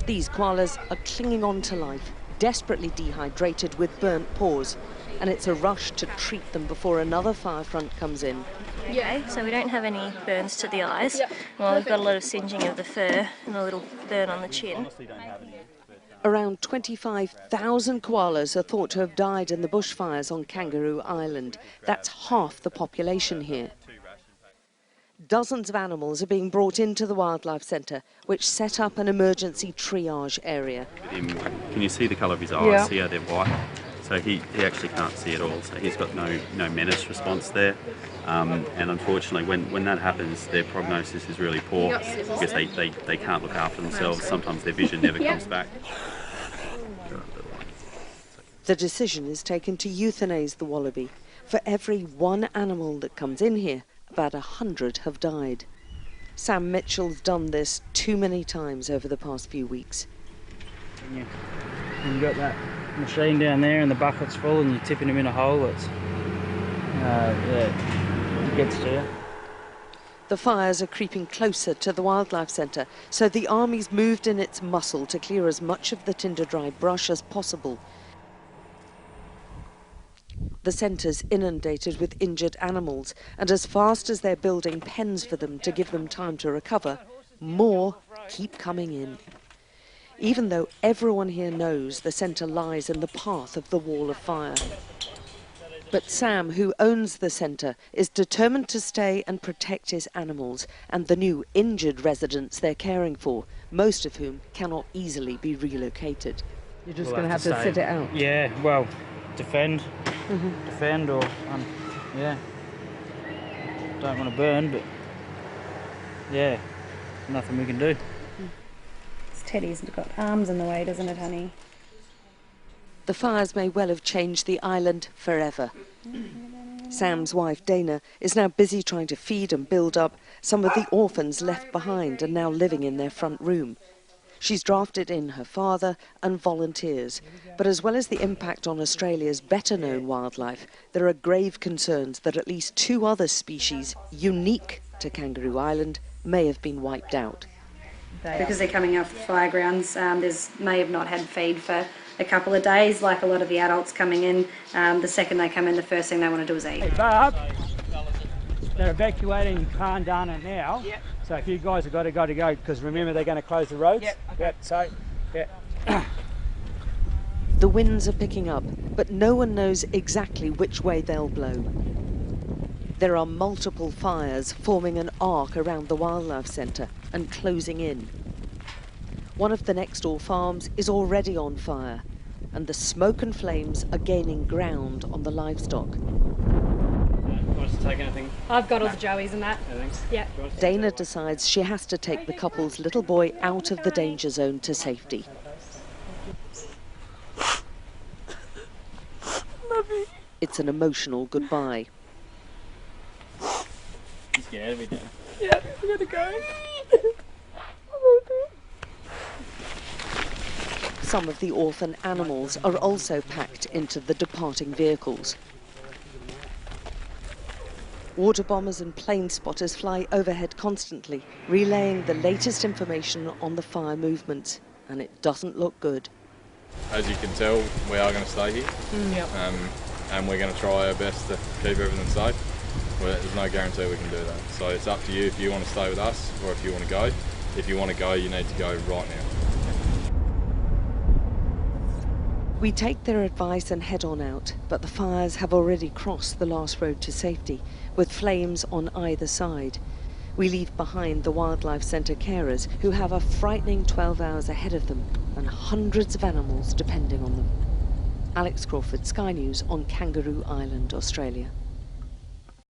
These koalas are clinging on to life, desperately dehydrated with burnt paws, and it's a rush to treat them before another fire front comes in. Okay, so we don't have any burns to the eyes. Well, we've got a lot of singeing of the fur and a little burn on the chin. Around 25,000 koalas are thought to have died in the bushfires on Kangaroo Island. That's half the population here. Dozens of animals are being brought into the wildlife centre, which set up an emergency triage area. Can you see the colour of his eyes? Yeah. See how they're white? So he actually can't see at all. So he's got no menace response there. And unfortunately, when that happens, their prognosis is really poor because they can't look after themselves. Sometimes their vision never comes back. The decision is taken to euthanize the wallaby. For every one animal that comes in here, about 100 have died. Sam Mitchell's done this too many times over the past few weeks. You've got that machine down there and the bucket's full and you're tipping them in a hole, it gets to you. The fires are creeping closer to the wildlife centre, so the army's moved in its muscle to clear as much of the tinder-dry brush as possible. The centre's inundated with injured animals, and as fast as they're building pens for them to give them time to recover, more keep coming in. Even though everyone here knows the centre lies in the path of the wall of fire. But Sam, who owns the centre, is determined to stay and protect his animals and the new injured residents they're caring for, most of whom cannot easily be relocated. You're just going to have to sit it out? Yeah, well, defend. Defend or, yeah. Don't want to burn, but yeah, nothing we can do. Teddy's got arms in the way, doesn't it, honey? The fires may well have changed the island forever. Sam's wife, Dana, is now busy trying to feed and build up some of the orphans left behind and now living in their front room. She's drafted in her father and volunteers, but as well as the impact on Australia's better-known wildlife, there are grave concerns that at least 2 other species unique to Kangaroo Island may have been wiped out. Because they're coming off the fire grounds, may have not had feed for a couple of days, like a lot of the adults coming in. The second they come in, the first thing they want to do is eat. Hey, Barb, they're evacuating Pandana now. Yep. So if you guys have got to go, because remember they're going to close the roads. Yep. Okay. Yep. So, yeah. The winds are picking up, but no one knows exactly which way they'll blow. There are multiple fires forming an arc around the wildlife centre and closing in. One of the next door farms is already on fire, and the smoke and flames are gaining ground on the livestock. Want us to take anything? I've got all the joeys and that. Yeah. Dana decides she has to take the couple's little boy out of the danger zone to safety. It's an emotional goodbye. Just get out of here. Yeah, we gotta go. Some of the orphan animals are also packed into the departing vehicles. Water bombers and plane spotters fly overhead constantly, relaying the latest information on the fire movements, and it doesn't look good. As you can tell, we are going to stay here, and we're going to try our best to keep everything safe. There's no guarantee we can do that, so it's up to you if you want to stay with us or if you want to go. If you want to go, you need to go right now. We take their advice and head on out, but the fires have already crossed the last road to safety, with flames on either side. We leave behind the wildlife centre carers, who have a frightening 12 hours ahead of them, and hundreds of animals depending on them. Alex Crawford, Sky News on Kangaroo Island, Australia.